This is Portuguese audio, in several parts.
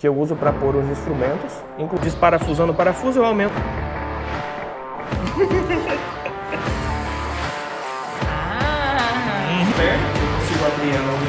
que eu uso para pôr os instrumentos. Desparafusando o parafuso, eu aumento.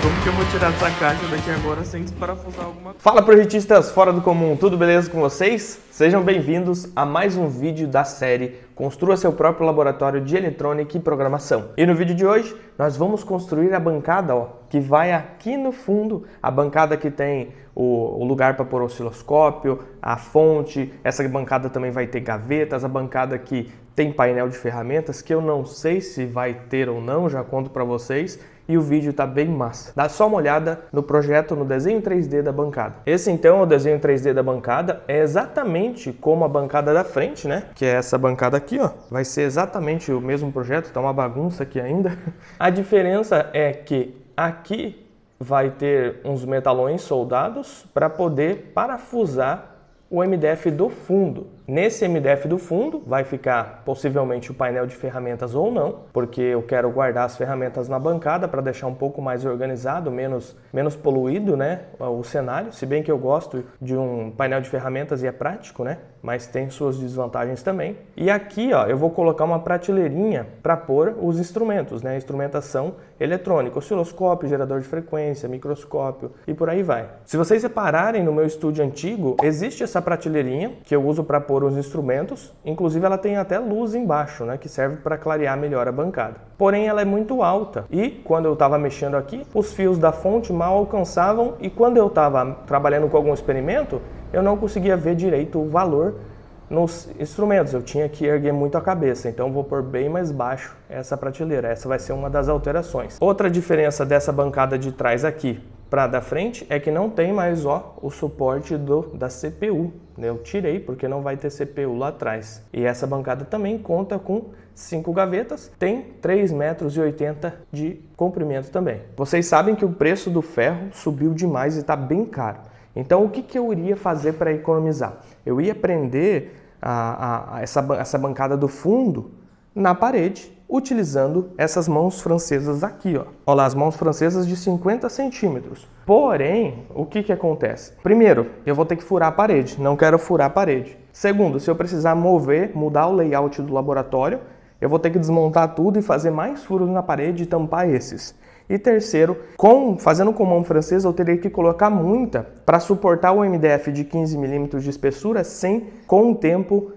Como que eu vou tirar essa caixa daqui agora sem desparafusar alguma coisa? Fala, projetistas fora do comum, tudo beleza com vocês? Sejam bem-vindos a mais um vídeo da série Construa seu próprio laboratório de eletrônica e programação. E no vídeo de hoje, nós vamos construir a bancada, que vai aqui no fundo, a bancada que tem o lugar para pôr o osciloscópio, a fonte. Essa bancada também vai ter gavetas, a bancada que tem painel de ferramentas, que eu não sei se vai ter ou não, já conto para vocês. E o vídeo tá bem massa. Dá só uma olhada no projeto, no desenho 3D da bancada. Esse então, o desenho 3D da bancada, é exatamente como a bancada da frente, né? Que é essa bancada aqui, ó. Vai ser exatamente o mesmo projeto, tá uma bagunça aqui ainda. A diferença é que aqui vai ter uns metalões soldados para poder parafusar o MDF do fundo. Nesse MDF do fundo vai ficar possivelmente o painel de ferramentas ou não, porque eu quero guardar as ferramentas na bancada para deixar um pouco mais organizado, menos poluído, né, o cenário, se bem que eu gosto de um painel de ferramentas e é prático, né, mas tem suas desvantagens também. E aqui, ó, eu vou colocar uma prateleirinha para pôr os instrumentos, né, instrumentação eletrônica, osciloscópio, gerador de frequência, microscópio e por aí vai. Se vocês repararem no meu estúdio antigo, existe essa prateleirinha que eu uso para pôr os instrumentos, inclusive ela tem até luz embaixo, né, que serve para clarear melhor a bancada. Porém, ela é muito alta e quando eu estava mexendo aqui, os fios da fonte mal alcançavam e quando eu estava trabalhando com algum experimento, eu não conseguia ver direito o valor nos instrumentos, eu tinha que erguer muito a cabeça, então vou pôr bem mais baixo essa prateleira. Essa vai ser uma das alterações. Outra diferença dessa bancada de trás aqui para da frente é que não tem mais o suporte da CPU. Eu tirei porque não vai ter CPU lá atrás. E essa bancada também conta com 5 gavetas, tem 3,80 metros de comprimento também. Vocês sabem que o preço do ferro subiu demais e está bem caro. Então o que eu iria fazer para economizar? Eu ia prender essa bancada do fundo na parede, utilizando essas mãos francesas aqui, ó. Olha lá, as mãos francesas de 50 centímetros. Porém, o que acontece? Primeiro, eu vou ter que furar a parede. Não quero furar a parede. Segundo, se eu precisar mudar o layout do laboratório, eu vou ter que desmontar tudo e fazer mais furos na parede e tampar esses. E terceiro, fazendo com mão francesa, eu teria que colocar muita para suportar o MDF de 15 milímetros de espessura sem, com o tempo,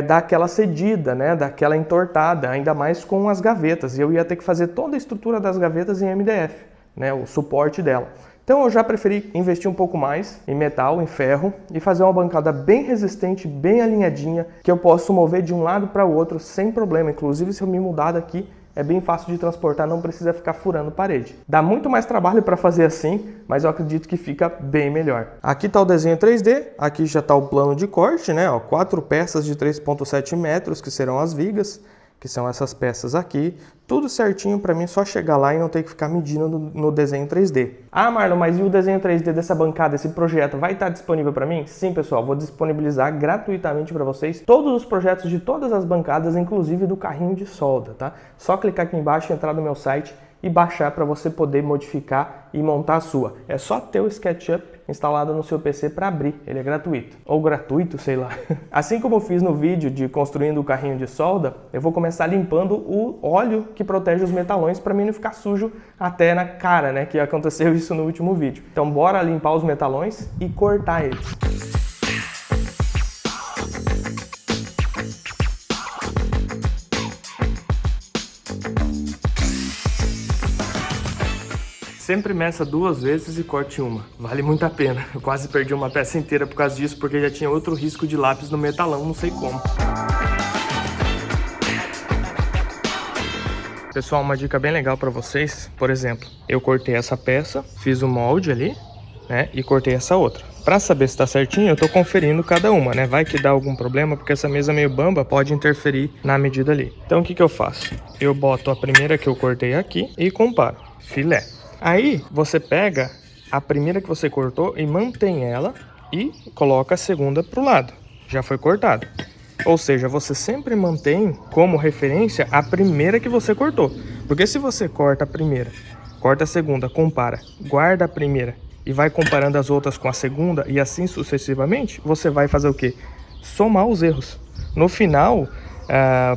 dar aquela cedida, né, daquela entortada, ainda mais com as gavetas. E eu ia ter que fazer toda a estrutura das gavetas em MDF, né, o suporte dela. Então eu já preferi investir um pouco mais em metal, em ferro, e fazer uma bancada bem resistente, bem alinhadinha, que eu posso mover de um lado para o outro sem problema. Inclusive, se eu me mudar daqui, é bem fácil de transportar, não precisa ficar furando parede. Dá muito mais trabalho para fazer assim, mas eu acredito que fica bem melhor. Aqui está o desenho 3D, aqui já está o plano de corte, né? 4 peças de 3,7 metros, que serão as vigas, que são essas peças aqui. Tudo certinho para mim, só chegar lá e não ter que ficar medindo no desenho 3D. Ah, Marlon, mas e o desenho 3D dessa bancada, esse projeto, vai estar disponível para mim? Sim, pessoal, vou disponibilizar gratuitamente para vocês todos os projetos de todas as bancadas, inclusive do carrinho de solda, tá? Só clicar aqui embaixo, entrar no meu site e baixar para você poder modificar e montar a sua. É só ter o SketchUp instalado no seu PC para abrir, ele é gratuito. Ou gratuito, sei lá. Assim como eu fiz no vídeo de construindo o carrinho de solda, eu vou começar limpando o óleo que protege os metalões para mim não ficar sujo até na cara, né? Que aconteceu isso no último vídeo. Então bora limpar os metalões e cortar eles. Sempre meça 2 vezes e corte uma. Vale muito a pena. Eu quase perdi uma peça inteira por causa disso, porque já tinha outro risco de lápis no metalão, não sei como. Pessoal, uma dica bem legal para vocês. Por exemplo, eu cortei essa peça, fiz o molde ali, né, e cortei essa outra. Para saber se está certinho, eu estou conferindo cada uma, né? Vai que dá algum problema, porque essa mesa meio bamba pode interferir na medida ali. Então o que eu faço? Eu boto a primeira que eu cortei aqui e comparo. Filé. Aí você pega a primeira que você cortou e mantém ela e coloca a segunda para o lado. Já foi cortado. Ou seja, você sempre mantém como referência a primeira que você cortou. Porque se você corta a primeira, corta a segunda, compara, guarda a primeira e vai comparando as outras com a segunda e assim sucessivamente, você vai fazer o quê? Somar os erros. No final,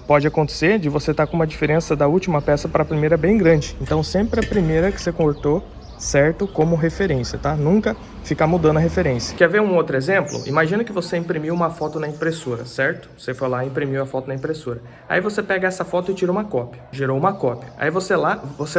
pode acontecer de você estar com uma diferença da última peça para a primeira bem grande. Então sempre a primeira que você cortou certo como referência, tá? Nunca ficar mudando a referência. Quer ver um outro exemplo? Imagina que você imprimiu uma foto na impressora, certo? Você foi lá e imprimiu a foto na impressora. Aí você pega essa foto e tira uma cópia. Gerou uma cópia. Aí você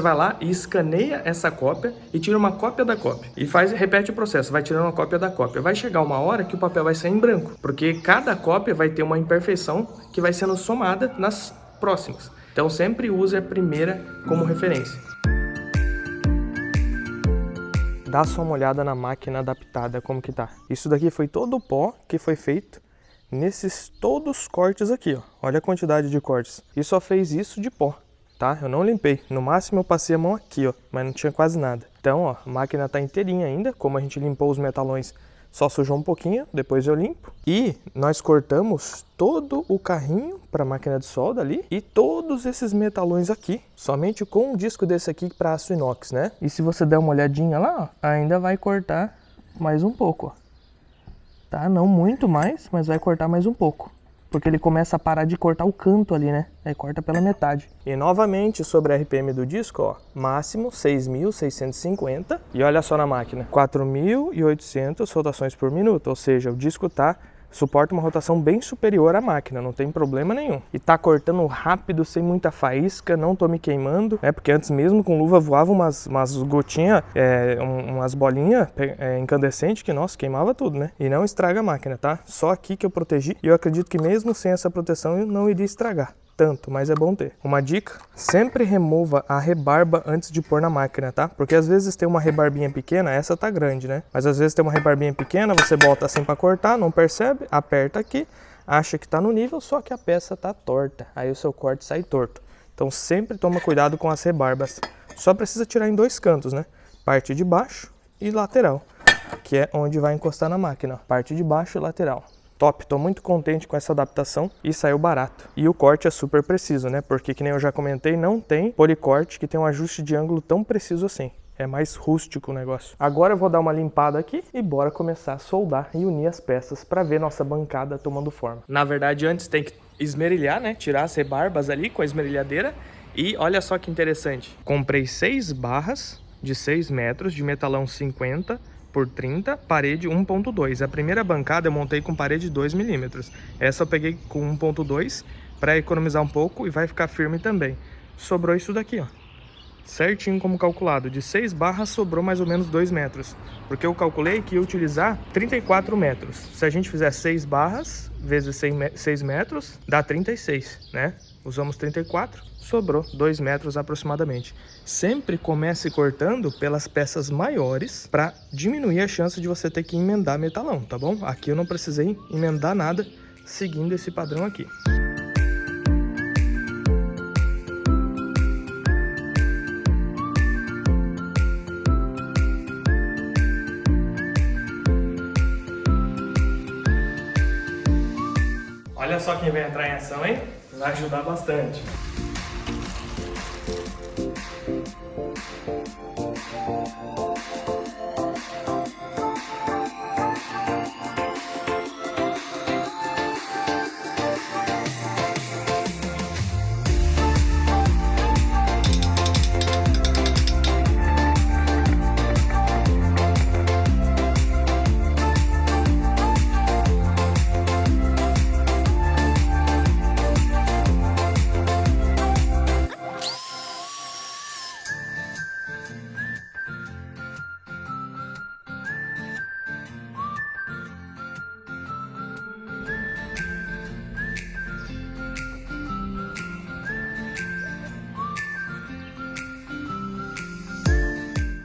vai lá e escaneia essa cópia e tira uma cópia da cópia. E repete o processo, vai tirando uma cópia da cópia. Vai chegar uma hora que o papel vai sair em branco, porque cada cópia vai ter uma imperfeição que vai sendo somada nas próximas. Então sempre use a primeira como referência. Dá só uma olhada na máquina adaptada, como que tá. Isso daqui foi todo o pó que foi feito nesses todos os cortes aqui, ó. Olha a quantidade de cortes. E só fez isso de pó, tá? Eu não limpei. No máximo eu passei a mão aqui, ó, mas não tinha quase nada. Então, ó, a máquina tá inteirinha ainda. Como a gente limpou os metalões, só sujou um pouquinho, depois eu limpo. E nós cortamos todo o carrinho para a máquina de solda ali e todos esses metalões aqui, somente com um disco desse aqui para aço inox, né? E se você der uma olhadinha lá, ó, ainda vai cortar mais um pouco, ó. Tá? Não muito mais, mas vai cortar mais um pouco. Porque ele começa a parar de cortar o canto ali, né? Aí corta pela metade. E novamente sobre a RPM do disco, ó, máximo 6.650. E olha só na máquina, 4.800 rotações por minuto. Ou seja, o disco suporta uma rotação bem superior à máquina, não tem problema nenhum. E tá cortando rápido, sem muita faísca, não tô me queimando, né? Porque antes mesmo com luva voavam umas gotinhas, umas bolinhas incandescentes que, nossa, queimava tudo, né? E não estraga a máquina, tá? Só aqui que eu protegi e eu acredito que mesmo sem essa proteção eu não iria estragar tanto, mas é bom ter. Uma dica, sempre remova a rebarba antes de pôr na máquina, tá? Porque às vezes tem uma rebarbinha pequena, essa tá grande, né? Mas às vezes tem uma rebarbinha pequena, você bota assim para cortar, não percebe, aperta aqui, acha que tá no nível, só que a peça tá torta, aí o seu corte sai torto. Então sempre toma cuidado com as rebarbas. Só precisa tirar em dois cantos, né? Parte de baixo e lateral, que é onde vai encostar na máquina, parte de baixo e lateral. Top, tô muito contente com essa adaptação e saiu barato. E o corte é super preciso, né? Porque, que nem eu já comentei, não tem policorte que tem um ajuste de ângulo tão preciso assim. É mais rústico o negócio. Agora eu vou dar uma limpada aqui e bora começar a soldar e unir as peças para ver nossa bancada tomando forma. Na verdade, antes tem que esmerilhar, né? Tirar as rebarbas ali com a esmerilhadeira. E olha só que interessante. Comprei 6 barras de 6 metros de metalão 50 por 30, parede 1.2. A primeira bancada eu montei com parede 2 milímetros. Essa eu peguei com 1.2 para economizar um pouco e vai ficar firme também. Sobrou isso daqui, ó. Certinho como calculado. De 6 barras sobrou mais ou menos 2 metros. Porque eu calculei que ia utilizar 34 metros. Se a gente fizer 6 barras vezes 6 metros, dá 36, né? Usamos 34, sobrou 2 metros aproximadamente. Sempre comece cortando pelas peças maiores para diminuir a chance de você ter que emendar metalão, tá bom? Aqui eu não precisei emendar nada seguindo esse padrão aqui. Olha só quem vai entrar em ação, hein? Vai ajudar bastante.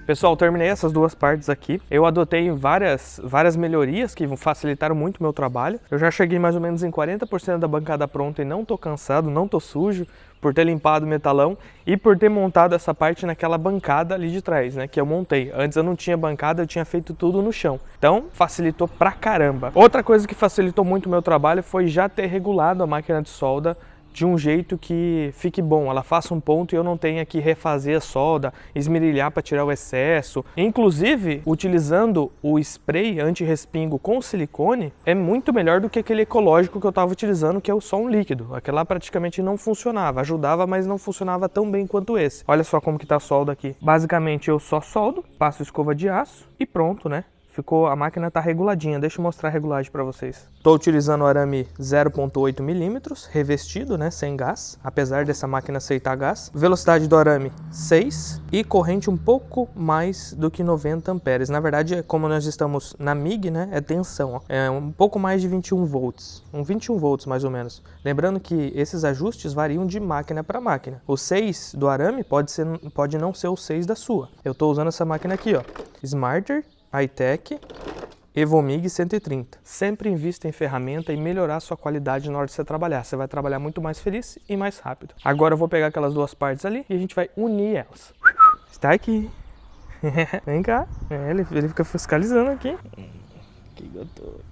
Pessoal, terminei essas duas partes aqui. Eu adotei várias melhorias que facilitaram muito o meu trabalho. Eu já cheguei mais ou menos em 40% da bancada pronta e não tô cansado, não tô sujo por ter limpado o metalão e por ter montado essa parte naquela bancada ali de trás, né, que eu montei. Antes eu não tinha bancada, eu tinha feito tudo no chão. Então, facilitou pra caramba. Outra coisa que facilitou muito o meu trabalho foi já ter regulado a máquina de solda de um jeito que fique bom, ela faça um ponto e eu não tenha que refazer a solda, esmerilhar para tirar o excesso. Inclusive, utilizando o spray anti-respingo com silicone é muito melhor do que aquele ecológico que eu estava utilizando, que é só um líquido. Aquele lá praticamente não funcionava, ajudava, mas não funcionava tão bem quanto esse. Olha só como que tá a solda aqui. Basicamente eu só soldo, passo escova de aço e pronto, né? Ficou, a máquina tá reguladinha, deixa eu mostrar a regulagem para vocês. Estou utilizando o arame 0,8 milímetros, revestido, né, sem gás, apesar dessa máquina aceitar gás. Velocidade do arame 6 e corrente um pouco mais do que 90 amperes. Na verdade, como nós estamos na MIG, né, é tensão, ó. É um pouco mais de 21 volts, 21 volts mais ou menos. Lembrando que esses ajustes variam de máquina para máquina. O 6 do arame pode não ser o 6 da sua. Eu estou usando essa máquina aqui, ó, Smarter iTech Evomig 130. Sempre invista em ferramenta e melhorar sua qualidade na hora de você trabalhar. Você vai trabalhar muito mais feliz e mais rápido. Agora eu vou pegar aquelas duas partes ali e a gente vai unir elas. Está aqui. Vem cá. Ele fica fiscalizando aqui. Que gostoso.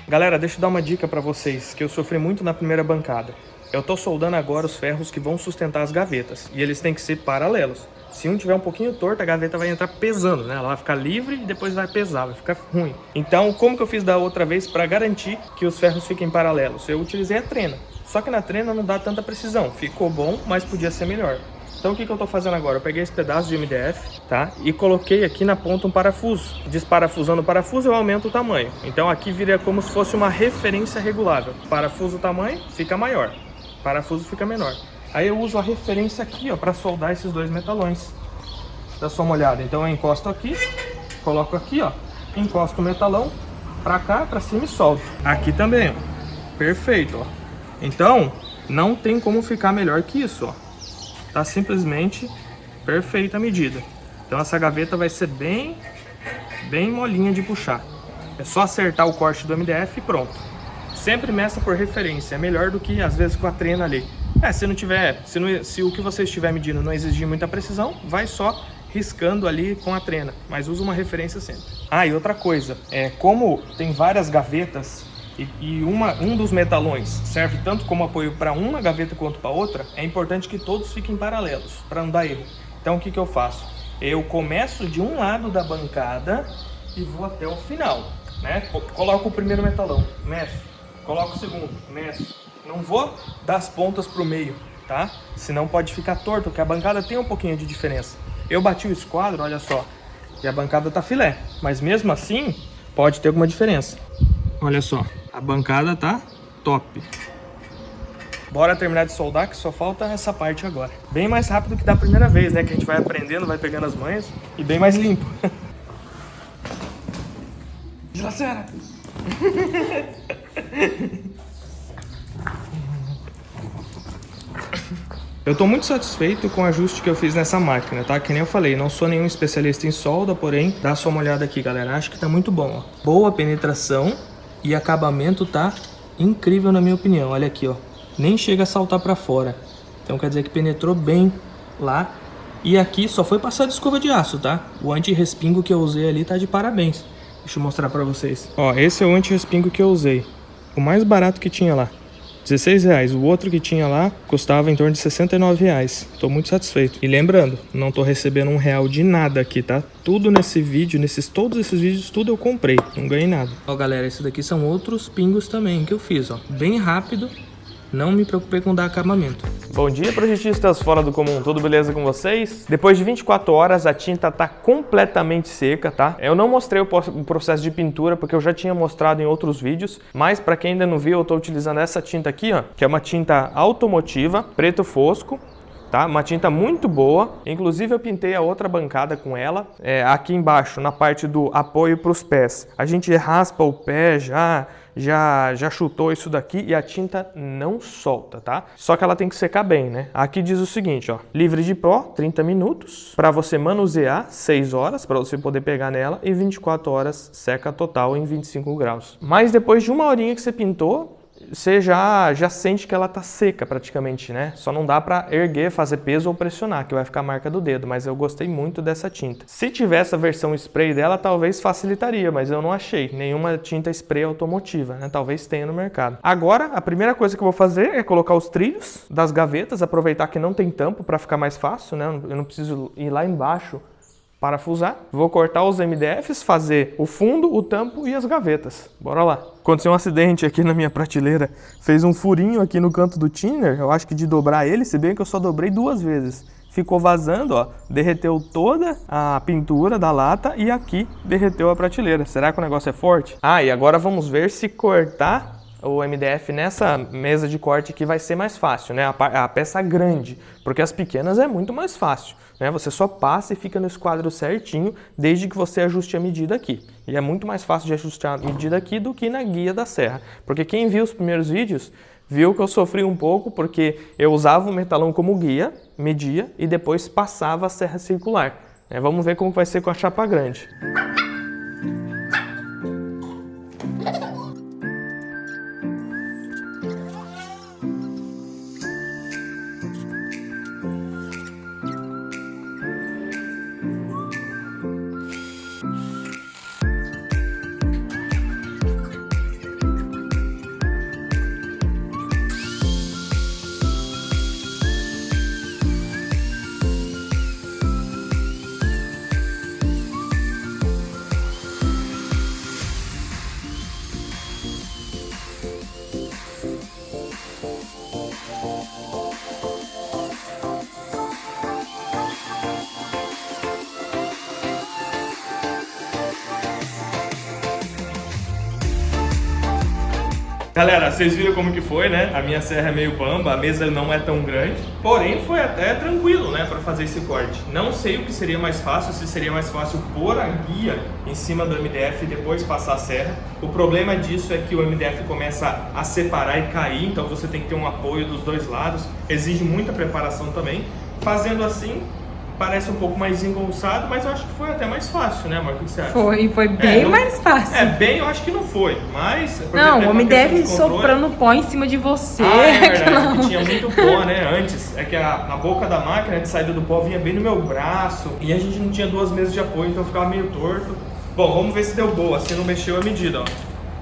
Galera, deixa eu dar uma dica para vocês, que eu sofri muito na primeira bancada. Eu tô soldando agora os ferros que vão sustentar as gavetas, e eles têm que ser paralelos. Se um tiver um pouquinho torto, a gaveta vai entrar pesando, né? Ela vai ficar livre e depois vai pesar, vai ficar ruim. Então, como que eu fiz da outra vez para garantir que os ferros fiquem paralelos? Eu utilizei a trena, só que na trena não dá tanta precisão. Ficou bom, mas podia ser melhor. Então o que eu tô fazendo agora? Eu peguei esse pedaço de MDF, tá? E coloquei aqui na ponta um parafuso. Desparafusando o parafuso eu aumento o tamanho. Então aqui vira como se fosse uma referência regulável. Parafuso o tamanho, fica maior. Parafuso fica menor. Aí eu uso a referência aqui, ó, para soldar esses dois metalões. Dá só uma olhada. Então eu encosto aqui, coloco aqui, ó. Encosto o metalão pra cá, pra cima e solto. Aqui também, ó. Perfeito, ó. Então não tem como ficar melhor que isso, ó. Tá simplesmente perfeita a medida. Então essa gaveta vai ser bem molinha de puxar. É só acertar o corte do MDF e pronto. Sempre meça por referência, é melhor do que às vezes com a trena ali. Se o que você estiver medindo não exigir muita precisão, vai só riscando ali com a trena, mas usa uma referência sempre. Ah, e outra coisa, como tem várias gavetas e um dos metalões serve tanto como apoio para uma gaveta quanto para outra, é importante que todos fiquem paralelos, para não dar erro. Então o que eu faço? Eu começo de um lado da bancada e vou até o final, né? Coloco o primeiro metalão, meço. Coloco o segundo, meço. Não vou das pontas para o meio, tá? Senão pode ficar torto, porque a bancada tem um pouquinho de diferença. Eu bati o esquadro, olha só, e a bancada tá filé, mas mesmo assim pode ter alguma diferença. Olha só, a bancada tá top. Bora terminar de soldar, que só falta essa parte agora. Bem mais rápido que da primeira vez, né? Que a gente vai aprendendo, vai pegando as manhas e bem mais limpo. Dilacera! Eu tô muito satisfeito com o ajuste que eu fiz nessa máquina, tá? Que nem eu falei, não sou nenhum especialista em solda, porém, dá só uma olhada aqui, galera. Acho que tá muito bom, ó. Boa penetração e acabamento tá incrível na minha opinião. Olha aqui, ó. Nem chega a saltar pra fora. Então quer dizer que penetrou bem lá. E aqui só foi passado escova de aço, tá? O anti-respingo que eu usei ali tá de parabéns. Deixa eu mostrar pra vocês. Ó, esse é o anti-respingo que eu usei. O mais barato que tinha lá. R$16. O outro que tinha lá custava em torno de R$69. Tô muito satisfeito. E lembrando, não tô recebendo R$1 de nada aqui, tá? Tudo nesse vídeo, todos esses vídeos, tudo eu comprei. Não ganhei nada. Ó, galera, esses daqui são outros pingos também que eu fiz, ó. Bem rápido. Não me preocupei com dar acabamento. Bom dia, projetistas fora do comum, tudo beleza com vocês? Depois de 24 horas a tinta tá completamente seca, tá? Eu não mostrei o processo de pintura porque eu já tinha mostrado em outros vídeos, mas para quem ainda não viu, eu tô utilizando essa tinta aqui, ó, que é uma tinta automotiva, preto fosco, tá? Uma tinta muito boa, inclusive eu pintei a outra bancada com ela, aqui embaixo, na parte do apoio para os pés. A gente raspa o pé já chutou isso daqui e a tinta não solta, tá? Só que ela tem que secar bem, né? Aqui diz o seguinte, ó, livre de pó, 30 minutos, para você manusear, 6 horas, para você poder pegar nela, e 24 horas seca total em 25 graus. Mas depois de uma horinha que você pintou, você já sente que ela tá seca praticamente, né? Só não dá para erguer, fazer peso ou pressionar, que vai ficar a marca do dedo, mas eu gostei muito dessa tinta. Se tivesse a versão spray dela, talvez facilitaria, mas eu não achei nenhuma tinta spray automotiva, né? Talvez tenha no mercado. Agora, a primeira coisa que eu vou fazer é colocar os trilhos das gavetas, aproveitar que não tem tampo para ficar mais fácil, né? Eu não preciso ir lá embaixo parafusar. Vou cortar os MDFs, fazer o fundo, o tampo e as gavetas. Bora lá. Aconteceu um acidente aqui na minha prateleira. Fez um furinho aqui no canto do thinner. Eu acho que de dobrar ele, se bem que eu só dobrei 2 vezes. Ficou vazando, ó. Derreteu toda a pintura da lata e aqui derreteu a prateleira. Será que o negócio é forte? Ah, e agora vamos ver se cortar o MDF nessa mesa de corte aqui vai ser mais fácil, né? A peça grande, porque as pequenas é muito mais fácil, né? Você só passa e fica no esquadro certinho, desde que você ajuste a medida aqui. E é muito mais fácil de ajustar a medida aqui do que na guia da serra, porque quem viu os primeiros vídeos viu que eu sofri um pouco, porque eu usava o metalão como guia, media e depois passava a serra circular. Vamos ver como vai ser com a chapa grande. Galera, vocês viram como que foi, né? A minha serra é meio bamba, a mesa não é tão grande, porém foi até tranquilo, né, para fazer esse corte. Não sei o que seria mais fácil, se seria mais fácil pôr a guia em cima do MDF e depois passar a serra. O problema disso é que o MDF começa a separar e cair, então você tem que ter um apoio dos dois lados, exige muita preparação também. Fazendo assim, parece um pouco mais engolçado, mas eu acho que foi até mais fácil, né, amor? O que você acha? Foi bem mais fácil. Bem, eu acho que não foi, mas... Não, o MDF soprando pó em cima de você. Ah, é verdade, que tinha muito pó, né, antes. É que na boca da máquina de saída do pó vinha bem no meu braço, e a gente não tinha 2 mesas de apoio, então ficava meio torto. Bom, vamos ver se deu boa, se não mexeu a medida, ó.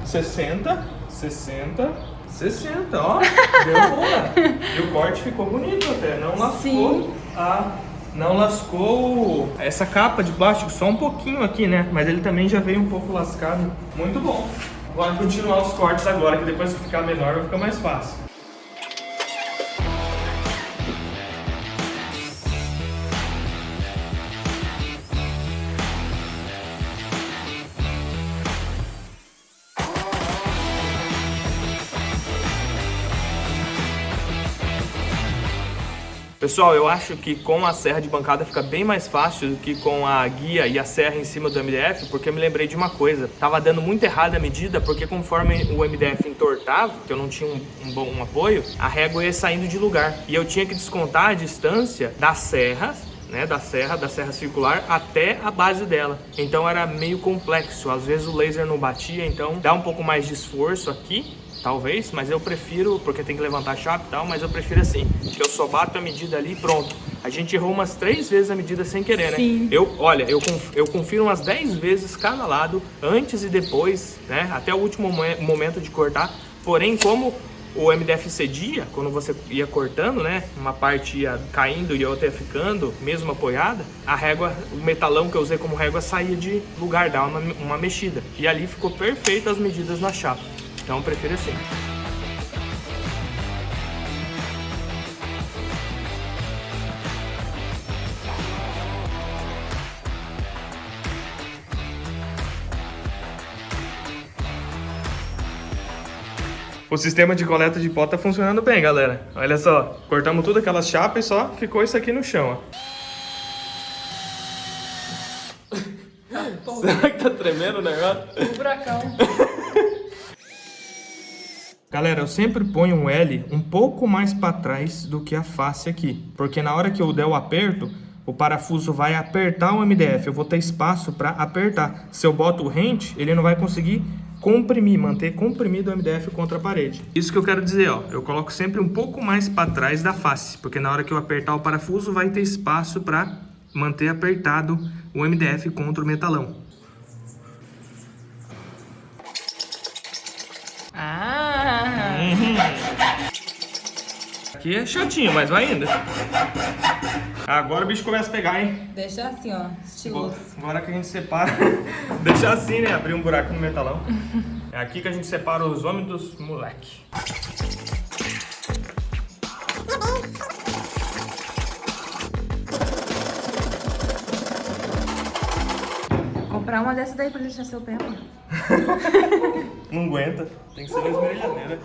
60, 60... 60, ó, deu boa. E o corte ficou bonito até, não lascou. Não lascou essa capa de plástico, só um pouquinho aqui, né? Mas ele também já veio um pouco lascado. Muito bom. Vou continuar os cortes agora, que depois que ficar menor vai ficar mais fácil. Pessoal, eu acho que com a serra de bancada fica bem mais fácil do que com a guia e a serra em cima do MDF, porque eu me lembrei de uma coisa. Tava dando muito errada a medida, porque conforme o MDF entortava, que eu não tinha um bom apoio, a régua ia saindo de lugar. E eu tinha que descontar a distância das serras, né, da serra circular até a base dela. Então era meio complexo, às vezes o laser não batia, então dá um pouco mais de esforço aqui, talvez, mas eu prefiro, porque tem que levantar a chapa e tal, mas eu prefiro assim, que eu só bato a medida ali e pronto. A gente errou umas 3 vezes a medida sem querer, né? Sim. Eu confiro umas 10 vezes cada lado, antes e depois, né? Até o último momento de cortar. Porém, como o MDF cedia, quando você ia cortando, né? Uma parte ia caindo e a outra ia ficando, mesmo apoiada, a régua, o metalão que eu usei como régua saía de lugar, dava uma mexida. E ali ficou perfeito as medidas na chapa. Então eu prefiro assim. O O sistema de coleta de pó tá funcionando bem, galera. Olha só, cortamos tudo aquelas chapas e só ficou isso aqui no chão, ó. Será que tá tremendo o negócio? Um buracão. Galera, eu sempre ponho um L um pouco mais para trás do que a face aqui, porque na hora que eu der o aperto, o parafuso vai apertar o MDF, eu vou ter espaço para apertar. Se eu boto o rente, ele não vai conseguir comprimir, manter comprimido o MDF contra a parede. Isso que eu quero dizer, ó, eu coloco sempre um pouco mais para trás da face, porque na hora que eu apertar o parafuso, vai ter espaço para manter apertado o MDF contra o metalão. Aqui é chatinho, mas vai ainda. Agora o bicho começa a pegar, hein? Deixa assim, ó, estiloso. Agora que a gente separa, deixar assim, né? Abrir um buraco no metalão. É aqui que a gente separa os homens dos moleque. Comprar uma dessa daí pra deixar seu pé, mano. Não aguenta, tem que ser uma esmerilhadeira.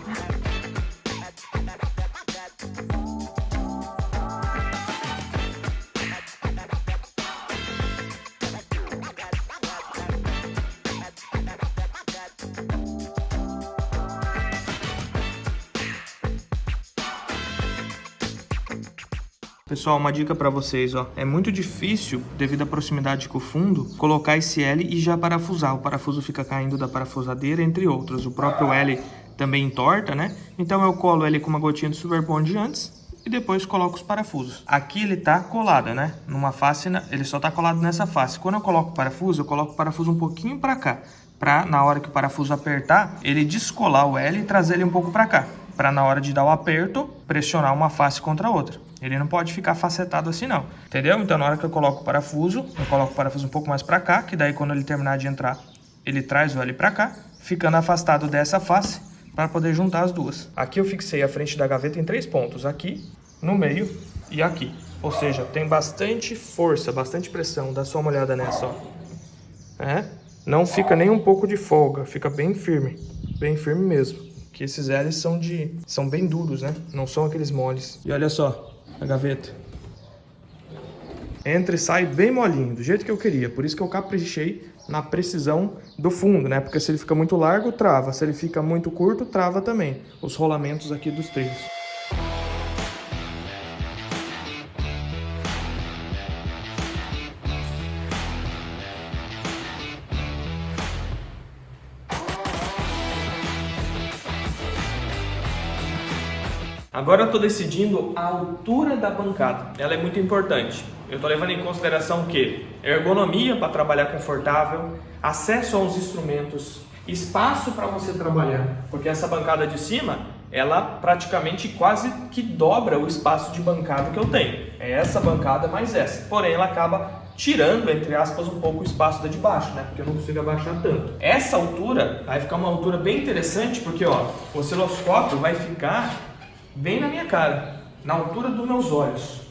Pessoal, uma dica pra vocês, ó. É muito difícil, devido à proximidade com o fundo, colocar esse L e já parafusar. O parafuso fica caindo da parafusadeira, entre outros. O próprio L também entorta, né? Então eu colo ele com uma gotinha de Super Bond antes e depois coloco os parafusos. Aqui ele tá colado, né? Numa face, ele só tá colado nessa face. Quando eu coloco o parafuso, eu coloco o parafuso um pouquinho pra cá. Pra, na hora que o parafuso apertar, ele descolar o L e trazer ele um pouco pra cá. Pra na hora de dar o aperto, pressionar uma face contra a outra. Ele não pode ficar facetado assim não, entendeu? Então na hora que eu coloco o parafuso um pouco mais pra cá, que daí quando ele terminar de entrar, ele traz o L pra cá, ficando afastado dessa face, para poder juntar as duas. Aqui eu fixei a frente da gaveta em 3 pontos, aqui, no meio e aqui. Ou seja, tem bastante força, bastante pressão, dá só uma olhada nessa, ó. Não fica nem um pouco de folga, fica bem firme mesmo. Que esses L's são bem duros, né? Não são aqueles moles. E olha só, a gaveta. Entra e sai bem molinho, do jeito que eu queria. Por isso que eu caprichei na precisão do fundo, né? Porque se ele fica muito largo, trava. Se ele fica muito curto, trava também. Os rolamentos aqui dos trilhos. Agora eu estou decidindo a altura da bancada, ela é muito importante. Eu estou levando em consideração o quê? Ergonomia para trabalhar confortável, acesso aos instrumentos, espaço para você trabalhar, porque essa bancada de cima, ela praticamente quase que dobra o espaço de bancada que eu tenho. É essa bancada mais essa, porém ela acaba tirando, entre aspas, um pouco o espaço da de baixo, né? Porque eu não consigo abaixar tanto. Essa altura vai ficar uma altura bem interessante, porque ó, o osciloscópio vai ficar bem na minha cara, na altura dos meus olhos.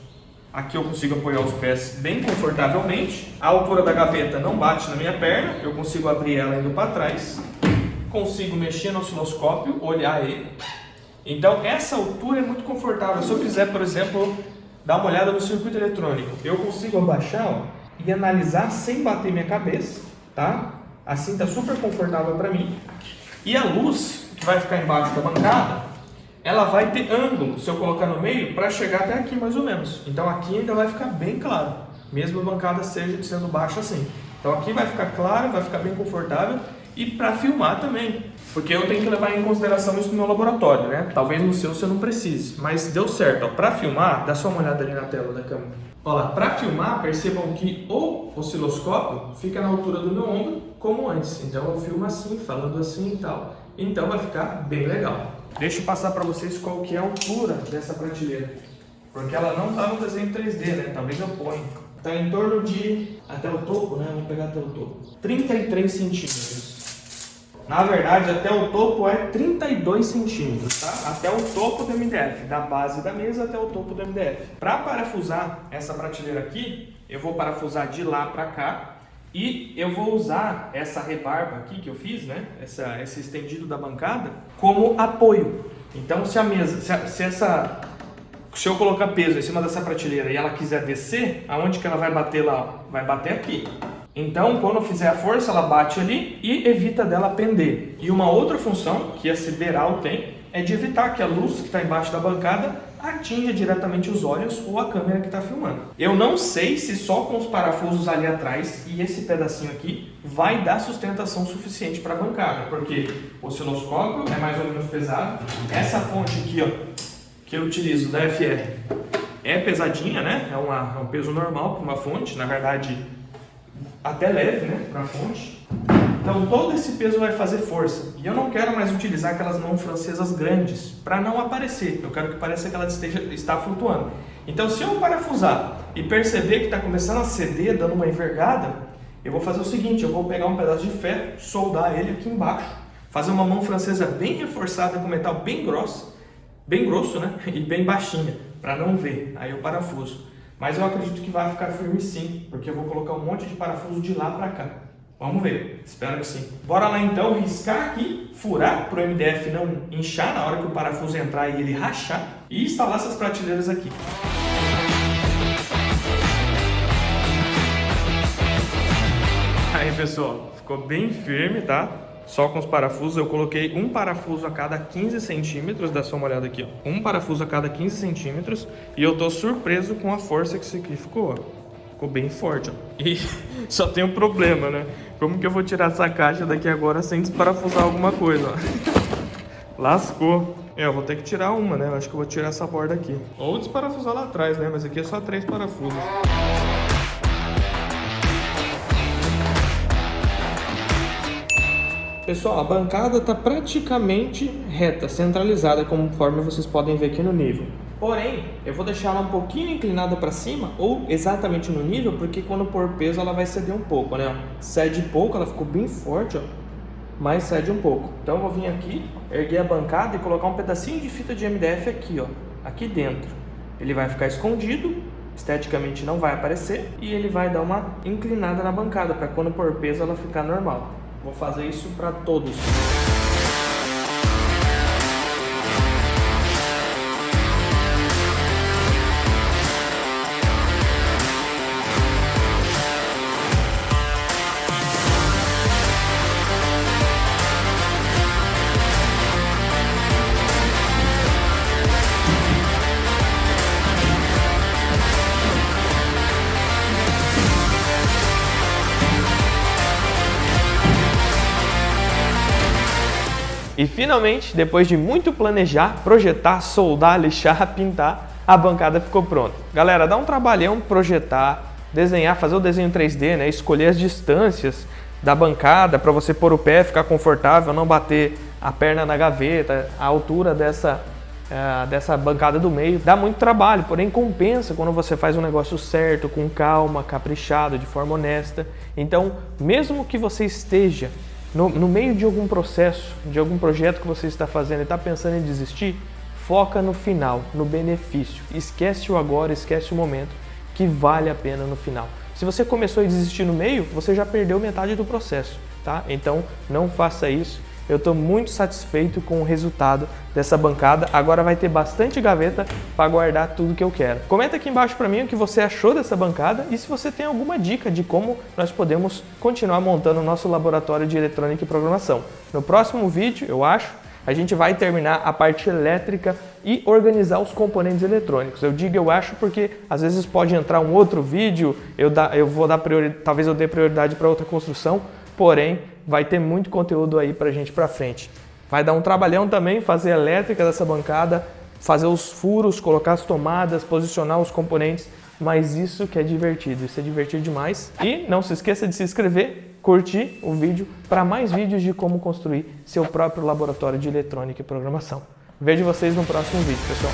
Aqui eu consigo apoiar os pés bem confortavelmente. A altura da gaveta não bate na minha perna, eu consigo abrir ela indo para trás. Consigo mexer no osciloscópio, olhar ele. Então essa altura é muito confortável. Se eu quiser, por exemplo, dar uma olhada no circuito eletrônico, eu consigo abaixar, ó, e analisar sem bater minha cabeça, tá? Assim tá super confortável para mim. E a luz que vai ficar embaixo da bancada, ela vai ter ângulo, se eu colocar no meio, para chegar até aqui mais ou menos. Então aqui ainda vai ficar bem claro, mesmo a bancada sendo baixa assim. Então aqui vai ficar claro, vai ficar bem confortável. E para filmar também, porque eu tenho que levar em consideração isso no meu laboratório, né? Talvez no seu você não precise, mas deu certo. Para filmar, dá só uma olhada ali na tela da câmera. Olha lá, para filmar, percebam que o osciloscópio fica na altura do meu ombro, como antes. Então eu filmo assim, falando assim e tal. Então vai ficar bem legal. Deixa eu passar para vocês qual que é a altura dessa prateleira, porque ela não está no desenho 3D, né? Talvez eu ponha. Está em torno de, até o topo, né? Vamos pegar até o topo. 33 centímetros. Na verdade, até o topo é 32 centímetros, tá? Até o topo do MDF, da base da mesa até o topo do MDF. Para parafusar essa prateleira aqui, eu vou parafusar de lá para cá E eu vou usar essa rebarba aqui que eu fiz, né? Esse estendido da bancada, como apoio. Então, se a mesa, se eu colocar peso em cima dessa prateleira e ela quiser descer, aonde que ela vai bater lá? Vai bater aqui. Então, quando eu fizer a força, ela bate ali e evita dela pender. E uma outra função que esse beiral tem é de evitar que a luz que está embaixo da bancada atinja diretamente os olhos ou a câmera que está filmando. Eu não sei se só com os parafusos ali atrás e esse pedacinho aqui vai dar sustentação suficiente para a bancada, porque o osciloscópio é mais ou menos pesado. Essa fonte aqui, ó, que eu utilizo da FR é pesadinha, né? É um peso normal para uma fonte, na verdade até leve, né, para a fonte. Então todo esse peso vai fazer força. E eu não quero mais utilizar aquelas mãos francesas grandes para não aparecer. Eu quero que pareça que ela está flutuando. Então se eu parafusar e perceber que está começando a ceder, dando uma envergada, eu vou fazer o seguinte, eu vou pegar um pedaço de ferro, soldar ele aqui embaixo, fazer uma mão francesa bem reforçada com metal bem grosso, né, e bem baixinha, para não ver. Aí eu parafuso. Mas eu acredito que vai ficar firme sim, porque eu vou colocar um monte de parafuso de lá para cá. Vamos ver, espero que sim. Bora lá então riscar aqui, furar para o MDF não inchar na hora que o parafuso entrar e ele rachar, e instalar essas prateleiras aqui. Aí pessoal, ficou bem firme, tá? Só com os parafusos, eu coloquei um parafuso a cada 15 centímetros, dá só uma olhada aqui, ó. Um parafuso a cada 15 centímetros e eu tô surpreso com a força que isso aqui ficou, ó. Ficou bem forte, ó. E só tem um problema, né? Como que eu vou tirar essa caixa daqui agora sem desparafusar alguma coisa, ó? Lascou. Eu vou ter que tirar uma, né? Eu acho que eu vou tirar essa borda aqui. Ou desparafusar lá atrás, né? Mas aqui é só 3 parafusos. Pessoal, a bancada está praticamente reta, centralizada, conforme vocês podem ver aqui no nível. Porém, eu vou deixar ela um pouquinho inclinada para cima, ou exatamente no nível, porque quando pôr peso ela vai ceder um pouco, né? Cede pouco, ela ficou bem forte, ó, mas cede um pouco. Então eu vou vir aqui, erguer a bancada e colocar um pedacinho de fita de MDF aqui, ó, aqui dentro. Ele vai ficar escondido, esteticamente não vai aparecer, e ele vai dar uma inclinada na bancada, para quando pôr peso ela ficar normal. Vou fazer isso para todos. E finalmente, depois de muito planejar, projetar, soldar, lixar, pintar, a bancada ficou pronta. Galera, dá um trabalhão projetar, desenhar, fazer o desenho 3D, né? Escolher as distâncias da bancada para você pôr o pé, ficar confortável, não bater a perna na gaveta, a altura dessa bancada do meio. Dá muito trabalho, porém compensa quando você faz um negócio certo, com calma, caprichado, de forma honesta. Então, mesmo que você esteja no meio de algum processo, de algum projeto que você está fazendo e está pensando em desistir, foca no final, no benefício. Esquece o agora, esquece o momento, que vale a pena no final. Se você começou a desistir no meio, você já perdeu metade do processo, tá? Então não faça isso. Eu estou muito satisfeito com o resultado dessa bancada. Agora vai ter bastante gaveta para guardar tudo que eu quero. Comenta aqui embaixo para mim o que você achou dessa bancada e se você tem alguma dica de como nós podemos continuar montando o nosso laboratório de eletrônica e programação. No próximo vídeo, eu acho, a gente vai terminar a parte elétrica e organizar os componentes eletrônicos. Eu digo eu acho porque às vezes pode entrar um outro vídeo, talvez eu dê prioridade para outra construção, porém vai ter muito conteúdo aí pra gente pra frente. Vai dar um trabalhão também fazer a elétrica dessa bancada, fazer os furos, colocar as tomadas, posicionar os componentes, mas isso que é divertido, isso é divertido demais. E não se esqueça de se inscrever, curtir o vídeo para mais vídeos de como construir seu próprio laboratório de eletrônica e programação. Vejo vocês no próximo vídeo, pessoal.